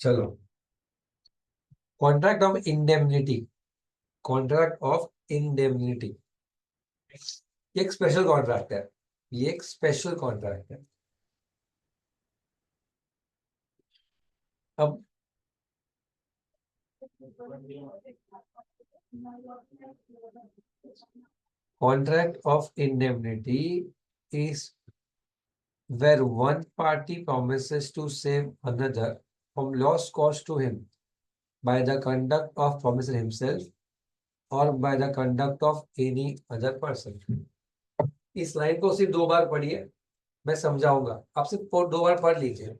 चलो, contract of indemnity. Contract of indemnity ये एक स्पेशल कॉन्ट्रैक्ट है। ये एक स्पेशल कॉन्ट्रैक्ट है। अब contract of indemnity is where one party promises to save another from lost cost to him by the conduct of promisor himself or by the conduct of any other person. इस line को सिर्फ 2 बार पढ़िए, मैं समझाऊंगा। आप सिर्फ 2 बार पढ़ लीजिए।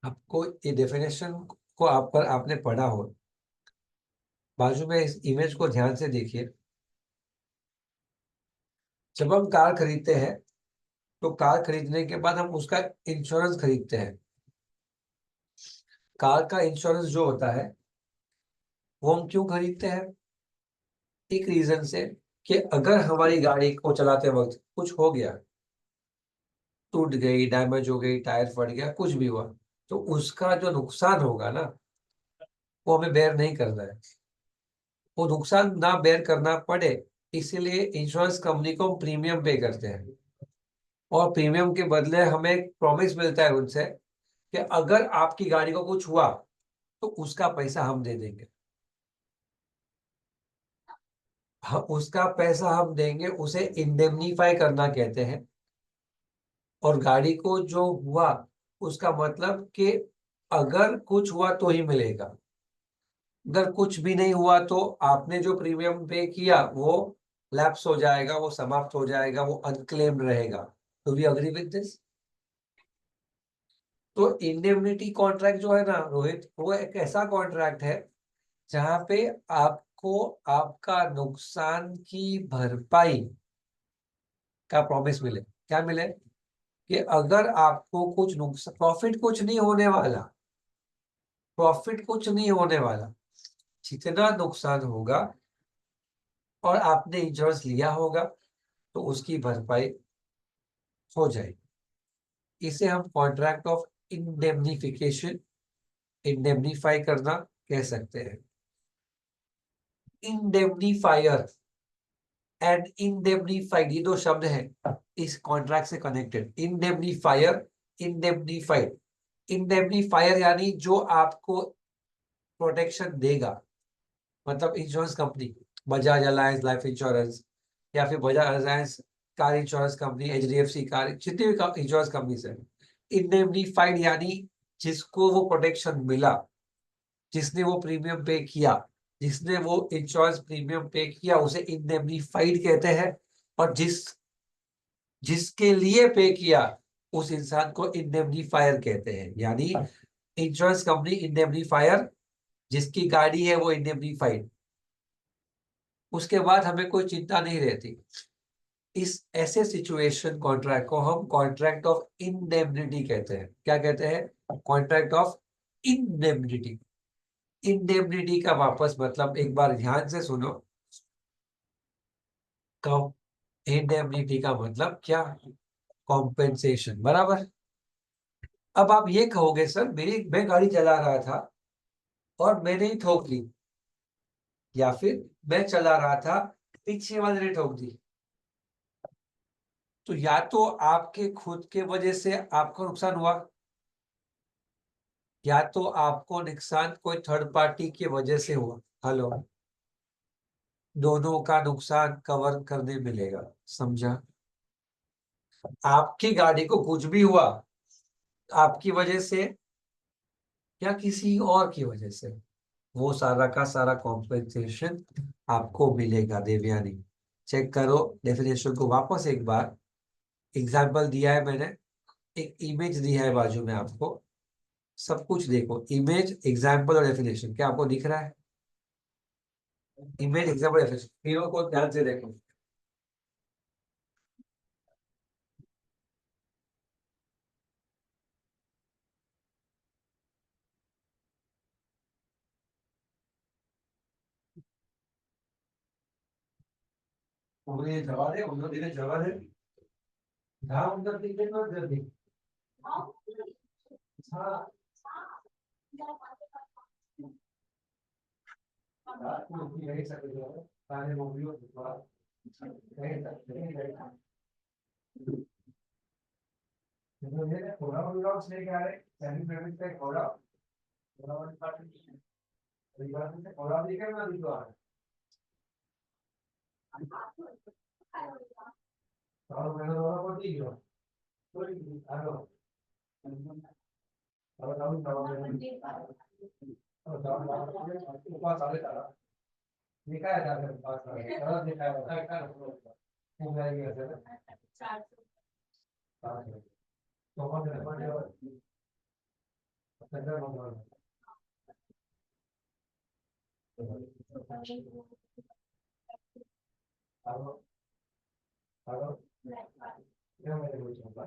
आपको ये डेफिनेशन को आपने पढ़ा हो, बाजू में इस इमेज को ध्यान से देखिए। जब हम कार खरीदते हैं तो कार खरीदने के बाद हम उसका इंश्योरेंस खरीदते हैं। कार का इंश्योरेंस जो होता है वो हम क्यों खरीदते हैं? एक रीजन से कि अगर हमारी गाड़ी को चलाते वक्त कुछ हो गया, टूट गई, डैमेज हो गई, टायर फट गया, कुछ भी हुआ, तो उसका जो नुकसान होगा ना, वो हमें बेयर नहीं करना है। वो नुकसान ना बेयर करना पड़े, इसीलिए इंश्योरेंस कंपनी को हम प्रीमियम पे करते हैं। और प्रीमियम के बदले हमें एक प्रॉमिस मिलता है उनसे कि अगर आपकी गाड़ी को कुछ हुआ तो उसका पैसा हम दे देंगे। उसका पैसा हम देंगे, उसे इंडेमनीफाई करना कहते हैं। और गाड़ी को जो हुआ उसका मतलब कि अगर कुछ हुआ तो ही मिलेगा, अगर कुछ भी नहीं हुआ तो आपने जो प्रीमियम पे किया वो लैप्स हो जाएगा, वो समाप्त हो जाएगा, वो अनक्लेम्ड रहेगा। तो वी अग्री विद दिस। तो इंडेमनिटी कॉन्ट्रैक्ट जो है ना रोहित, वो एक ऐसा कॉन्ट्रैक्ट है जहां पे आपको आपका नुकसान की भरपाई का प्रॉमिस मिले। क्या मिले? कि अगर आपको कुछ नुकसान, प्रॉफिट कुछ नहीं होने वाला, प्रॉफिट कुछ नहीं होने वाला, जितना नुकसान होगा और आपने इंश्योरेंस लिया होगा तो उसकी भरपाई हो जाएगी। इसे हम कॉन्ट्रैक्ट ऑफ इंडेमनिफिकेशन, इंडेमनीफाई करना कह सकते हैं। इंडेमनीफायर एंड इंडेमनीफाइड, ये 2 शब्द हैं इस कॉन्ट्रैक्ट से कनेक्टेड। Indemnifier, indemnified. इंडेमनीफायर यानी जो आपको प्रोटेक्शन देगा, मतलब insurance company, Bajaj alliance life insurance, या फिर Bajaj alliance car insurance company, HDFC car, जितनी भी इंश्योरेंस कंपनी है। इंडेमनीफाइड यानी जिसको वो प्रोटेक्शन मिला, जिसने वो प्रीमियम पे किया, जिसने वो इंश्योरेंस प्रीमियम पे किया, उसे इंडेमनीफाइड कहते हैं। और जिसके लिए पे किया उस इंसान को इंडेमनीफायर कहते हैं। यानी इंश्योरेंस कंपनी इंडेमनीफायर, जिसकी गाड़ी है वो इंडेमनीफाइड। उसके बाद हमें कोई चिंता नहीं रहती। इस ऐसे सिचुएशन कॉन्ट्रैक्ट को हम कॉन्ट्रैक्ट ऑफ इंडेमनिटी कहते हैं। क्या कहते हैं? Contract of indemnity. इंडेमनिटी का वापस मतलब एक बार ध्यान से सुनो। इंडेमनिटी का मतलब क्या? कॉम्पेंसेशन, बराबर। अब आप ये कहोगे सर मैं गाड़ी चला रहा था और मैंने ही ठोक ली, या फिर मैं चला रहा था, पीछे वाले ने ठोक दी। तो या तो आपके खुद के वजह से आपको नुकसान हुआ, या तो आपको नुकसान कोई थर्ड पार्टी की वजह से हुआ। हेलो, दोनों का नुकसान कवर करने मिलेगा। समझा? आपकी गाड़ी को कुछ भी हुआ आपकी वजह से या किसी और की वजह से, वो सारा का सारा कॉम्पेंसेशन आपको मिलेगा। देवयानी, चेक करो डेफिनेशन को वापस एक बार। एग्जाम्पल दिया है मैंने, एक इमेज दी है बाजू में आपको, सब कुछ देखो, इमेज, एग्जाम्पल और डेफिनेशन, क्या आपको दिख रहा है? इमेज, एग्जाम्पल, डेफिनेशन, तीनों को ध्यान से देखो। उन्हें जवाब है, उन्होंने जवाब है, जहाँ उनका दिखे तो जल्दी। हाँ, रात में भी नहीं सकते हो, सारे मूवियों के बाद नहीं सकते, नहीं सकते। तो ये थोड़ा व्लॉग्स लेके आ रहे, सैनी प्रेमिस पे थोड़ा थोड़ा वाली पार्टी, परिवार में थोड़ा दिखे ना दिखो आ और मैंने थोड़ा बहुत ही किया, कोई आलो और हम ऊपर साले तारा देखा है जाकर पास सारा देखा है, बता क्या हो जाएगी ऐसे ना, तो कौन सा पढ़ने वाला पंद्रह नंबर आलो आलो, क्या मैंने बोल सकता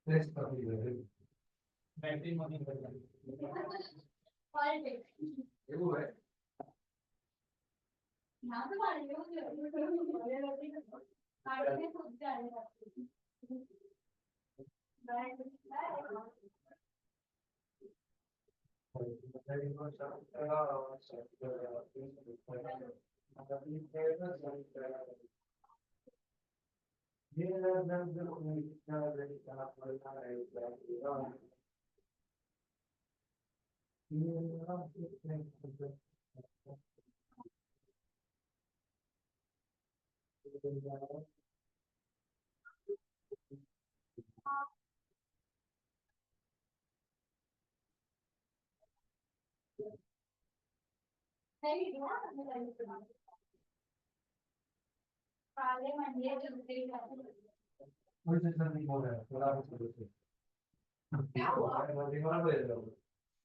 टेस्ट कर लीजिए, बैटरी मनी कर ये वो है। कोई टेंशन नहीं हो रहा है, थोड़ा बहुत क्या हुआ बीमार हो जाएगा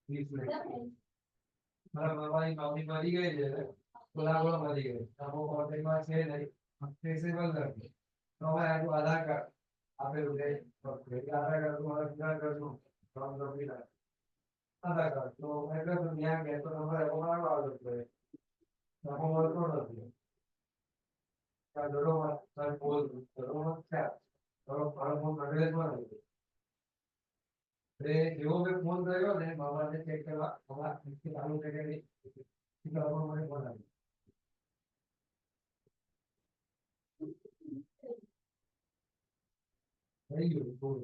बीच में, मतलब हमारी मम्मी मरी गई है, थोड़ा बहुत मरी गई, अब वो और बीमार है नहीं, कैसे बंद कर तो मैं आपको आधा कर आप रुपए आधा कर दूँ और इतना कर दूँ काम कर भी ना आधा कर तो मैं कर दूँ यहाँ गया तो नंबर वो मार वाला रुपए ना वो मार कौन होती है क्या जोड़ो मत सर बोल जोड़ो मत क्या करो फल फोन कर ले तो अरे जो भी फोन करेगा ने बाबा ने चेक करा हमारा इसके चालू करके नहीं इसका अब मैंने बोला नहीं हो बोल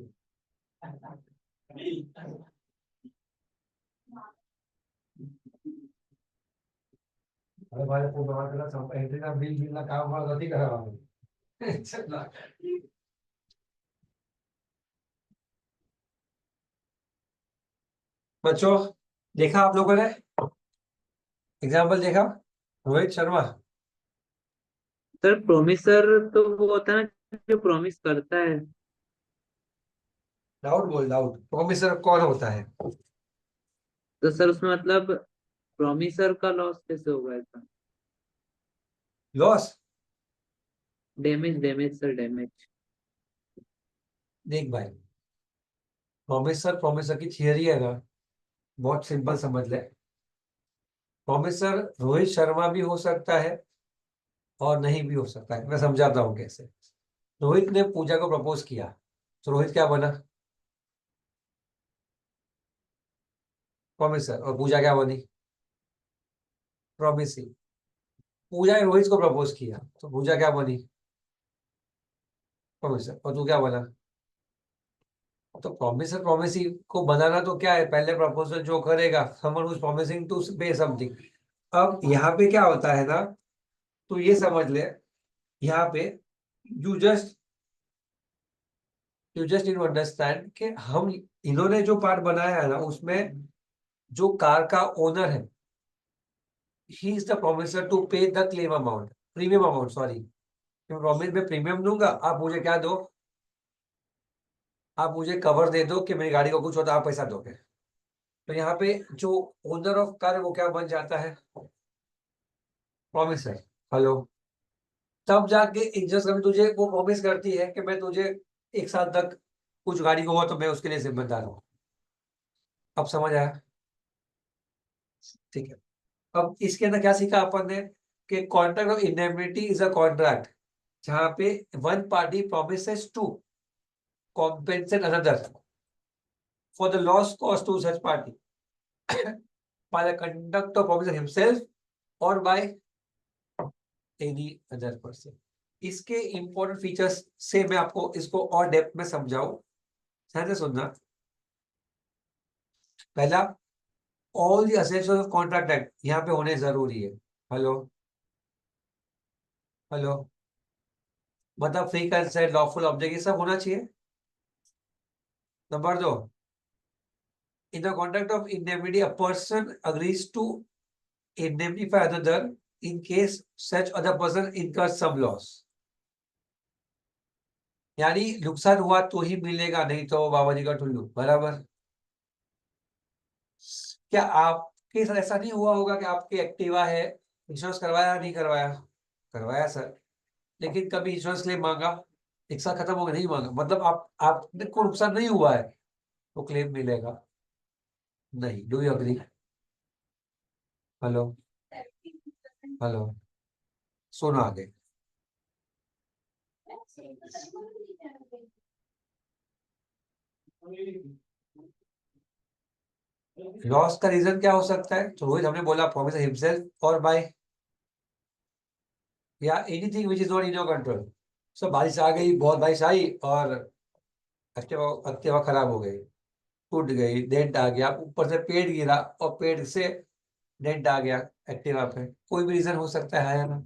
अरे भाई फोन बात करना सब एंट्री का बिल बिल ना काम वाला गति करा रहा चल बच्चों, देखा आप लोगों ने एग्जाम्पल देखा? रोहित शर्मा, सर प्रोमिसर तो वो होता है ना जो प्रॉमिस करता है। डाउट बोल, डाउट प्रोमिसर कौन होता है? तो सर उसमें मतलब प्रॉमिसर का लॉस कैसे होगा ऐसा? Loss, damage damage sir damage. देख भाई, प्रोमिसर प्रोमिसर की थियरी है ना, बहुत सिंपल समझ ले। प्रोमिसर रोहित शर्मा भी हो सकता है और नहीं भी हो सकता है, मैं समझाता हूँ कैसे। रोहित ने पूजा को प्रपोज किया, तो रोहित क्या बना? प्रोमिसर। और पूजा क्या बनी? प्रोमिसिंग। पूजा ने रोहित को प्रपोज किया, तो पूजा क्या बनी? प्रोमिसर। और तू क्या बना? तो प्रोमिसर प्रोमिसिंग को बनाना तो क्या है, पहले प्रपोजल जो करेगा, समवन हुज प्रॉमिसिंग टू पे समथिंग। अब यहाँ पे क्या होता है ना, तो ये समझ ले, यहाँ पे you just you just in understand कि हम, इन्होंने जो पार्ट बनाया है ना, उसमें जो कार का ओनर है, he is the promiser to pay the claim amount, premium amount, sorry. मैं प्रॉमिस में प्रीमियम दूंगा, आप मुझे क्या दो, आप मुझे कवर दे दो कि मेरी गाड़ी को कुछ होता है, आप पैसा दोगे। तो यहाँ पे जो ओनर ऑफ कार वो क्या बन जाता है, प्रॉमिसर। हेलो। तब जाके इंश्योरेंस कंपनी तुझे वो प्रॉमिस करती है कि मैं तुझे 1 साल तक कुछ गाड़ी को हुआ तो मैं उसके लिए जिम्मेदार हूँ। अब समझ आया? ठीक है। अब इसके अंदर क्या सीखा अपन ने, कि contract of indemnity is a contract जहां पे one party promises to compensate another for the loss cost to such party by the conduct of promiser himself और बाय एनी अदर पर्सन। इसके इंपॉर्टेंट फीचर्स से मैं आपको इसको और depth में समझाऊं, ध्यान से सुनना। पहला, all the essential of contract act यहाँ पे होने जरूरी है। हेलो। हेलो। मतलब फ्री कंसेंट, लॉफुल ऑब्जेक्ट, ये सब होना चाहिए। Number 2, in the contract of indemnity a person agrees to indemnify another in case such other person incurs some loss। यानी नुकसान हुआ तो ही मिलेगा, नहीं तो बाबा जी का टुल्लू, बराबर। क्या आपके साथ ऐसा नहीं हुआ होगा कि आपकी एक्टिवा है, इंश्योरेंस करवाया नहीं करवाया? करवाया सर, लेकिन कभी इंश्योरेंस क्लेम मांगा, 1 साल खत्म हो गया नहीं मांगा, मतलब आपने को नुकसान नहीं हुआ है तो क्लेम मिलेगा नहीं। Do you agree? Hello. Hello. सुनो आगे। लॉस का रीजन क्या हो सकता है, तो रोहित हमने बोला प्रॉमिस हिमसेल्फ और बाय या anything which is not in your control. So बारिश आ गई, बहुत बारिश आई और एक्टिवा एक्टिवा खराब हो गई, टूट गई, डेंट आ गया, ऊपर से पेड़ गिरा और पेड़ से डेंट आ गया एक्टिवा पे, कोई भी रीजन हो सकता है या ना।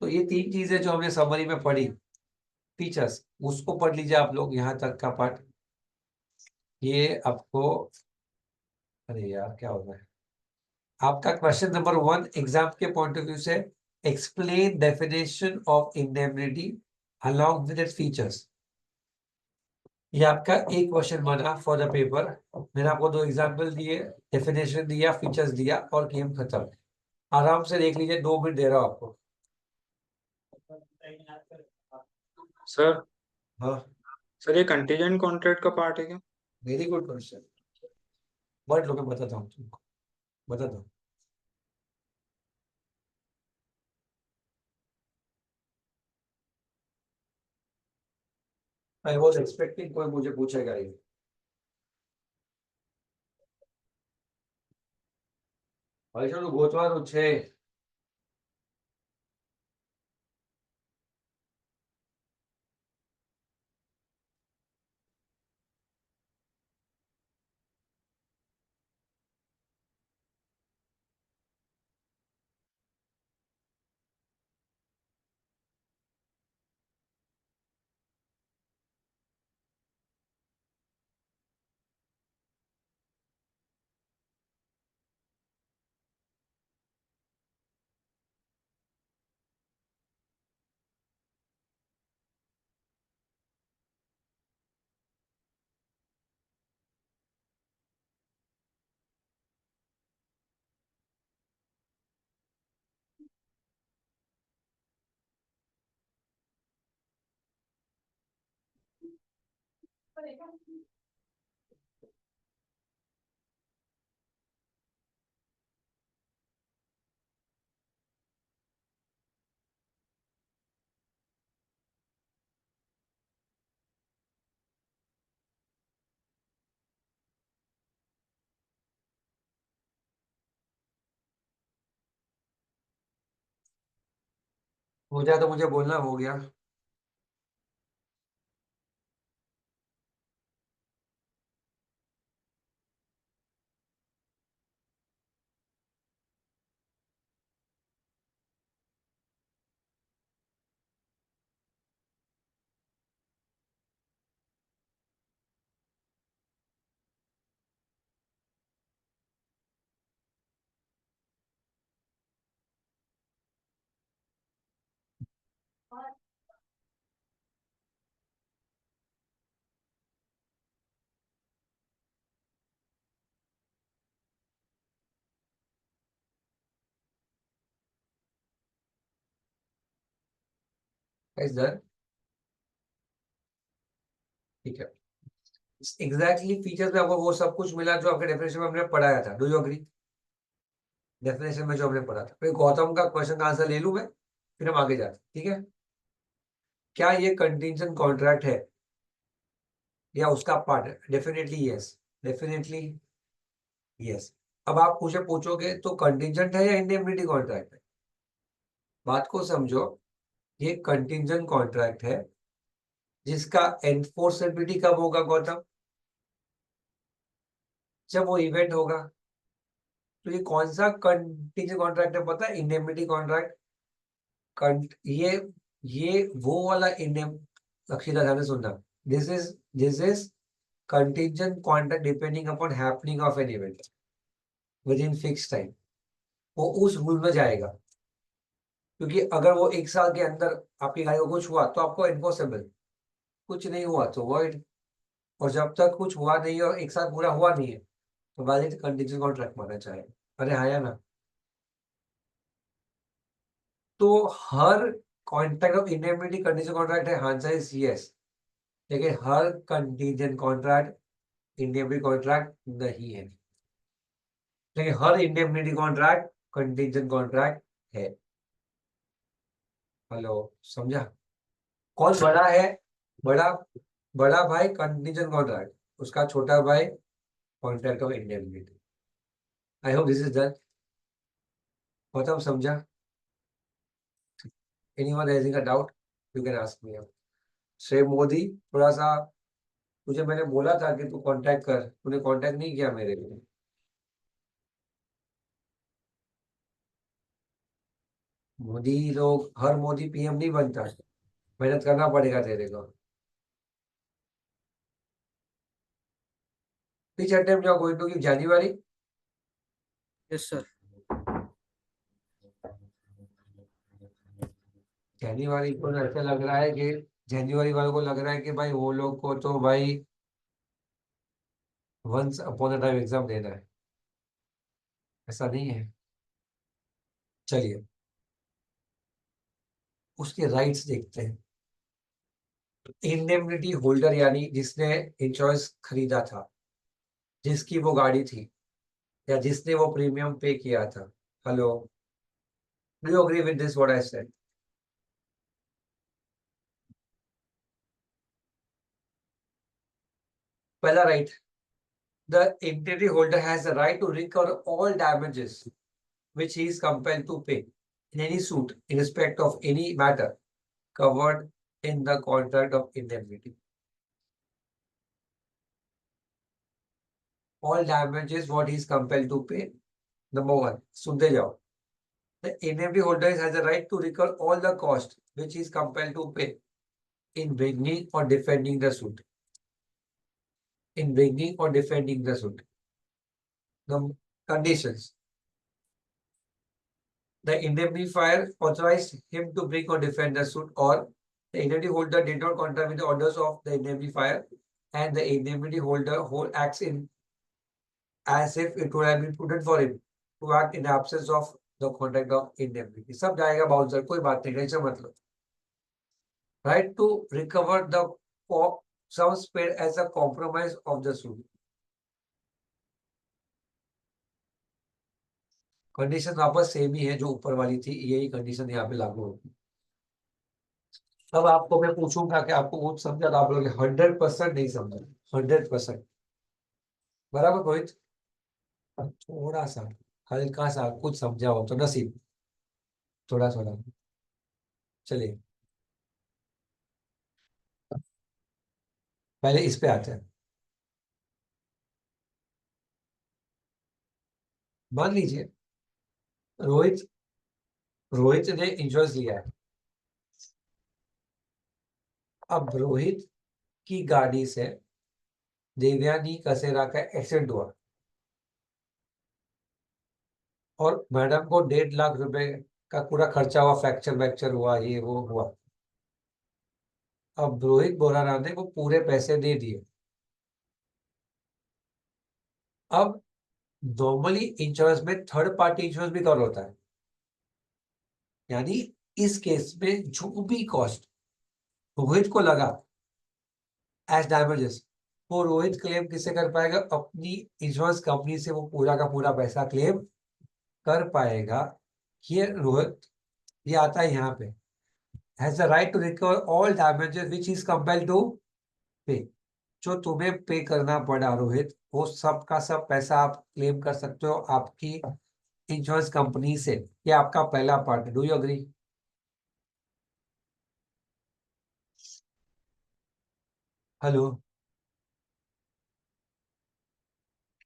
तो ये 3 चीजें जो हमने समरी में पढ़ी, फीचर्स, उसको पढ़ लीजिए आप लोग, यहाँ तक का पार्ट ये आपको। अरे यार क्या हो रहा है, आपका क्वेश्चन नंबर 1 एग्जाम के पॉइंट ऑफ व्यू से, explain definition of indemnity along with its features। ये आपका एक क्वेश्चन बना फॉर द पेपर। मैंने आपको 2 एग्जाम्पल दिए, डेफिनेशन दिया, फीचर्स दिया और गेम खत्म। आराम से देख लीजिए, 2 मिनट दे रहा हूं आपको। सर हाँ। सर ये कंटीजेंट कॉन्ट्रैक्ट का पार्ट है क्या? Very good question. वर्ड लो, मैं बताता हूँ तुमको, बताता हूँ। आई वॉज एक्सपेक्टिंग कोई मुझे पूछेगा ये। भाई साहब गोचवार छे। हो जाए तो मुझे बोलना, हो गया। Is done. ठीक है, एग्जैक्टली फीचर्स में आपको वो सब कुछ मिला जो आपके डेफिनेशन में हमने पढ़ाया था। Do you agree? डेफिनेशन में जो हमने पढ़ा था। फिर गौतम का क्वेश्चन का आंसर ले लूं मैं, फिर हम आगे जाते हैं। ठीक है, क्या ये कंटीजेंट कॉन्ट्रैक्ट है या उसका पार्ट है? Definitely yes, definitely yes. अब आप मुझे पूछोगे तो कंटीजेंट है या इंडेमनिटी कॉन्ट्रैक्ट है? बात को समझो, ये कंटीजेंट कॉन्ट्रैक्ट है जिसका एनफोर्सेबिलिटी कब होगा गौतम? जब वो इवेंट होगा। तो ये कौन सा कंटीजेंट कॉन्ट्रैक्ट है पता है? Indemnity contract. ये वो वाला इंडेम, अक्षिता ध्यान से सुनना। This is contingent contract depending upon happening of an event with in fix time. वो उस रूल में जाएगा, क्योंकि अगर वो एक साल के अंदर आपकी गाड़ी को कुछ हुआ तो आपको एनफोर्सेबल, कुछ नहीं हुआ तो वॉइड। और जब तक कुछ हुआ नहीं और एक साल पूरा हुआ नहीं है तो वैलिड कंटीजेंट कॉन्ट्रैक्ट माना जाएगा। अरे हाँ या ना? तो हर contract of indemnity condition contract है, आंसर इज यस। लेकिन हर कंटीजेंट कॉन्ट्रैक्ट इंडेमनिटी कॉन्ट्रैक्ट नहीं है। लेकिन हर इंडेमनिटी कॉन्ट्रैक्ट कंटीजेंट कॉन्ट्रैक्ट है। हेलो, समझा? कौन बड़ा है? बड़ा, बड़ा भाई कंटीजेंट कॉन्ट्रैक्ट, उसका छोटा भाई contract of indemnity. I hope this is done. मतलब समझा? Anyone hedging a doubt you can ask me. श्रेय मोदी, थोड़ा सा तुझे मैंने बोला था कि तू कांटेक्ट कर, तूने कांटेक्ट नहीं किया मेरे लिए। मोदी लोग, हर मोदी पीएम नहीं बनता, मेहनत करना पड़ेगा तेरे को। Which attempt you are going to give? January? Yes sir. जनवरी को ऐसा लग रहा है कि जनवरी वालों को लग रहा है कि भाई वो लोग को तो भाई once upon a time exam देना है। ऐसा नहीं है। चलिए उसके राइट्स देखते हैं। इंडेमनिटी होल्डर यानी जिसने इंश्योरेंस खरीदा था, जिसकी वो गाड़ी थी, या जिसने वो प्रीमियम पे किया था। Hello, do you agree with this what I said? पहला right, the indemnity holder has the right to recover all damages which he is compelled to pay in any suit in respect of any matter covered in the contract of indemnity. All damages what he is compelled to pay. Number one, सुनते जाओ। The indemnity holder has a right to recover all the cost which he is compelled to pay in bringing or defending the suit. In bringing or defending the suit. The conditions. The indemnifier authorized him to bring or defend the suit, or the indemnity holder did not comply with the orders of the indemnifier, and the indemnity holder acts in as if it would have been prudent for him to act in the absence of the contract of indemnity. सब जाएगा bouncer, कोई बात नहीं, tension मत लो। Right to recover the sums paid as a compromise of the suit. Condition वापस same ही है जो ऊपर वाली थी, यही कंडीशन यहाँ पे लागू होगी। अब आपको मैं पूछूंगा कि आपको कुछ समझा, तो आप लोग 100% नहीं समझा। 100% बराबर रोहित? थोड़ा सा, हल्का सा कुछ समझा हो तो नसीब, थोड़ा थोड़ा। चलिए पहले इस पे आते हैं। मान लीजिए रोहित रोहित ने इंश्योरेंस लिया है। अब रोहित की गाड़ी से देवयानी कसेरा का एक्सीडेंट हुआ और मैडम को 1.5 लाख रुपए का पूरा खर्चा हुआ, फ्रैक्चर वैक्चर हुआ, ये वो हुआ। अब रोहित बोराना ने वो पूरे पैसे दे दिए। अब नॉर्मली इंश्योरेंस में थर्ड पार्टी इंश्योरेंस भी कवर होता है, यानी इस केस में जो भी कॉस्ट रोहित को लगा एज डैमेजेस, वो रोहित क्लेम किससे कर पाएगा? अपनी इंश्योरेंस कंपनी से वो पूरा का पूरा पैसा क्लेम कर पाएगा। ये रोहित, ये आता है यहाँ पे, has the right to recover all damages which is compelled to pay. जो तुम्हें पे करना पड़ा रोहित, वो सब का सब पैसा आप क्लेम कर सकते हो आपकी इंश्योरेंस कंपनी से। ये आपका पहला part, do you agree? Hello,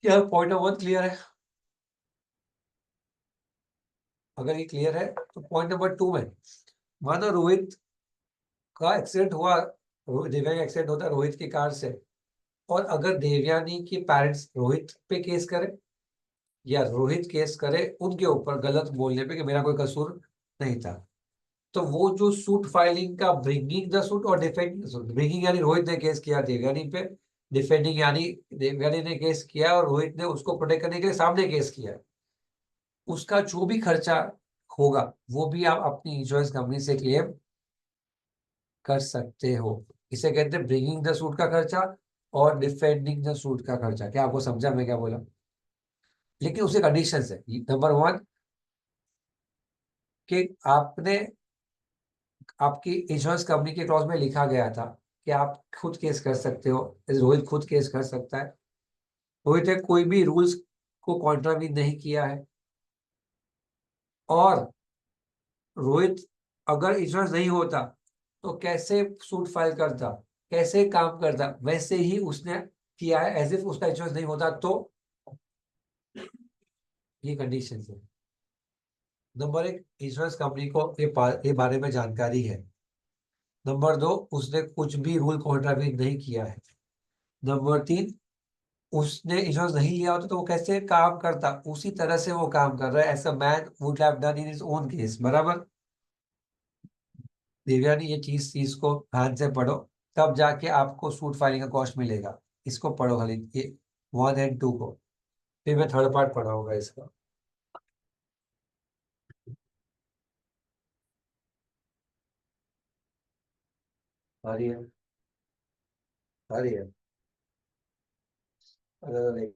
क्या पॉइंट नंबर 1 क्लियर है? अगर ये क्लियर है तो पॉइंट नंबर 2 में, मानो रोहित का एक्सीडेंट हुआ, दिव्या का एक्सीडेंट होता है रोहित की कार से, और अगर देवयानी के पेरेंट्स रोहित पे केस करे या रोहित केस करे उनके ऊपर गलत बोलने पे कि मेरा कोई कसूर नहीं था, तो वो जो सूट फाइलिंग का ब्रिंगिंग द सूट और डिफेंडिंग द सूट, ब्रिंगिंग यानी रोहित ने केस किया देवयानी पे, डिफेंडिंग यानी देवयानी ने केस किया और रोहित ने उसको प्रोटेक्ट करने के लिए सामने केस किया, उसका जो भी खर्चा होगा वो भी आप अपनी इंश्योरेंस कंपनी से क्लेम कर सकते हो। इसे कहते हैं ब्रिंगिंग द सूट का खर्चा और डिफेंडिंग द सूट का खर्चा। क्या आपको समझा मैं क्या बोला? लेकिन उसके कंडीशन है। नंबर 1 कि आपने, आपकी इंश्योरेंस कंपनी के क्लॉज में लिखा गया था कि आप खुद केस कर सकते हो, रोहित खुद केस कर सकता है, रोहित ने कोई भी रूल्स को कॉन्ट्रावी नहीं किया है, और रोहित अगर इंश्योरेंस नहीं होता तो कैसे सूट फाइल करता, कैसे काम करता, वैसे ही उसने किया है एज इफ उसका इंश्योरेंस नहीं होता। तो ये कंडीशन है। नंबर 1, इंश्योरेंस कंपनी को ये बारे में जानकारी है। नंबर 2, उसने कुछ भी रूल कॉन्ट्रावी नहीं किया है। नंबर 3, उसने इंश्योरेंस नहीं लिया होता तो वो कैसे काम करता, उसी तरह से वो काम कर रहा है as a man would have done in his own case. बराबर? दिव्यानी, ये चीज चीज को ध्यान से पढ़ो, तब जाके आपको सूट फाइलिंग का कॉस्ट मिलेगा। इसको पढ़ो खाली, ये 1 और 2 को, फिर मैं थर्ड पार्ट पढ़ाऊंगा इसका। आ रही है? आ रही है? अरे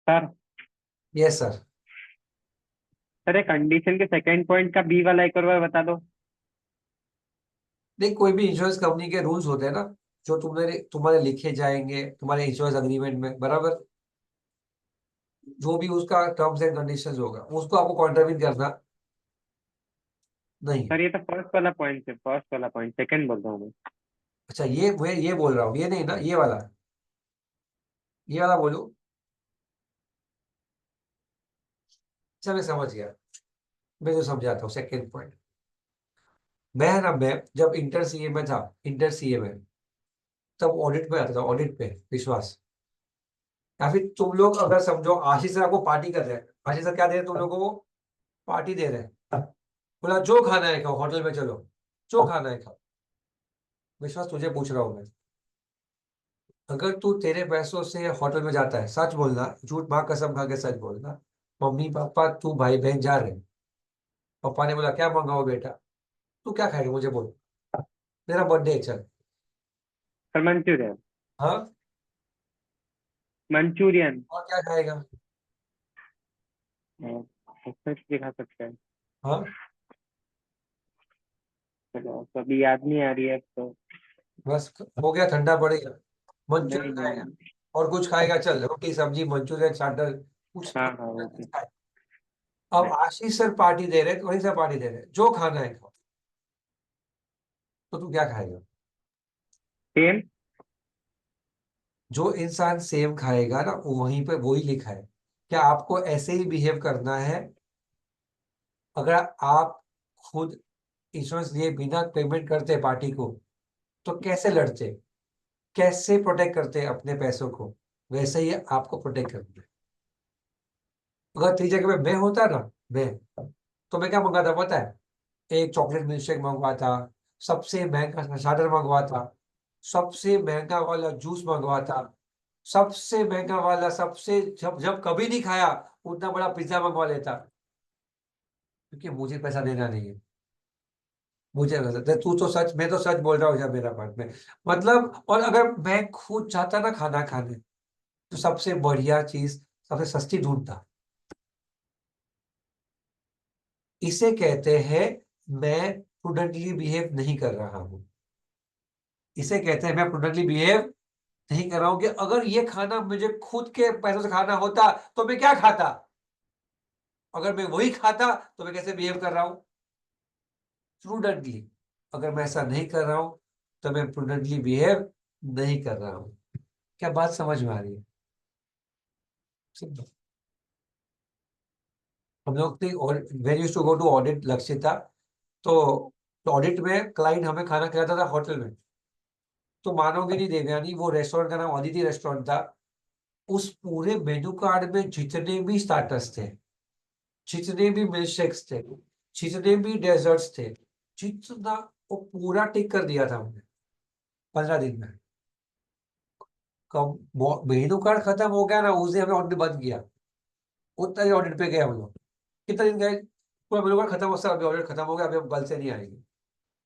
सर यस सर। सर ये कंडीशन के सेकंड पॉइंट का बी वाला एक और बार बता दो। देख, कोई भी इंश्योरेंस कंपनी के रूल्स होते हैं ना, जो तुम्हारे लिखे जाएंगे तुम्हारे इंश्योरेंस अग्रीमेंट में, बराबर। जो भी उसका टर्म्स एंड कंडीशंस होगा उसको आपको कॉन्ट्राविन करना नहीं है। सर ये तो फर्स्ट वाला पॉइंट है, फर्स्ट वाला पॉइंट, सेकंड बोल रहा हूँ मैं। अच्छा, ये बोल रहा हूँ, ये नहीं ना, ये वाला बोलूं। अच्छा, मैं समझ गया। मैं जो समझाता हूँ सेकेंड पॉइंट। मैं जब इंटर सीए में था, इंटर सीए में, तब ऑडिट में आता था, ऑडिट पे विश्वास। या फिर तुम लोग अगर समझो आशीष सर आपको पार्टी कर रहे हैं, आशीष सर क्या दे रहे हैं तुम लोगों को? पार्टी दे रहे हैं। बोला जो खाना है खाओ, होटल में चलो, जो खाना है खाओ। विश्वास, तुझे पूछ रहा हूँ मैं, अगर तू तेरे पैसों से होटल में जाता है, सच बोलना, झूठ माँ कसम खा के सच बोलना। मम्मी पापा तू भाई बहन जा रहे हैं, पापा ने बोला क्या मंगाओ बेटा, तू क्या खाएगा मुझे बोल। मेरा बर्थडे है, चल। Sir Manchurian. हाँ, मंचूरियन। और क्या खाएगा? उसमें भी खा सकते हैं। हाँ, चलो कभी याद नहीं आ रही है अब तो। बस हो गया, ठंडा पड़ेगा। नहीं मंचूरियन नहीं। खाएगा और कुछ खाएगा, चल, रोटी सब्जी मंचूरियन स्टार्टर, कुछ हाँ हाँ वो भी। खाए। अब आशीष सर पार्टी दे रहे हैं, तो वहीं से पार्टी दे रहे हैं, जो खाना है खाओ। तो तू क्या खाएगा? सेम। जो इंसान सेम खाएगा ना, वो वहीं पे वही लिखा है। क्या आपको ऐसे ही बिहेव करना है? अगर आप खुद इंश्योरेंस लिए बिना पेमेंट करते पार्टी को, तो कैसे लड़ते, कैसे प्रोटेक्ट करते अपने पैसों को, वैसे ही आपको प्रोटेक्ट करना है। अगर तेरी जगह पे मैं होता ना, मैं, तो मैं क्या मंगाता पता है? एक चॉकलेट मिल्क शेक मंगवाता, सबसे महंगा स्टार्टर मंगवाता, सबसे महंगा वाला जूस मंगवाता, सबसे महंगा वाला, सबसे जब जब कभी नहीं खाया उतना बड़ा पिज्जा मंगवा लेता, क्योंकि मुझे पैसा देना नहीं है। मुझे तू तो सच, मैं तो सच बोल रहा हूँ जब मेरा पार्ट में, मतलब। और अगर मैं खुद चाहता ना खाना खाने, तो सबसे बढ़िया चीज, सबसे सस्ती ढूंढता। इसे कहते हैं मैं प्रूडेंटली बिहेव नहीं कर रहा हूं। इसे कहते हैं मैं प्रूडेंटली बिहेव नहीं कर रहा हूं, कि अगर ये खाना मुझे खुद के पैसों से खाना होता तो मैं क्या खाता, अगर मैं वही खाता तो मैं कैसे बिहेव कर रहा हूं? प्रूडेंटली। अगर मैं ऐसा नहीं कर रहा हूं तो मैं प्रूडेंटली बिहेव नहीं कर रहा हूं। क्या बात समझ में आ रही है? सिंपल। हम लोग when use to go to audit Lakshita, तो ऑडिट में क्लाइंट हमें खाना खिलाता था होटल में। तो मानोगे नहीं देवयानी, वो रेस्टोरेंट का नाम अदिति रेस्टोरेंट था। उस पूरे मेनू कार्ड में जितने भी स्टार्टर्स थे, जितने भी मिल्क शेक्स थे, जितने भी डेजर्ट्स थे, जितना, वो पूरा टिक कर दिया था हमने 15 दिन में। कब मेनू कार्ड खत्म हो गया ना, उस दिन हमें ऑडिट बंद किया। उतना ही ऑडिट पे गए हम लोग। कितने दिन गए? पूरा मेनू कार्ड खत्म हो, सर अभी ऑडिट खत्म हो गया, अभी हम कल से नहीं आएंगे।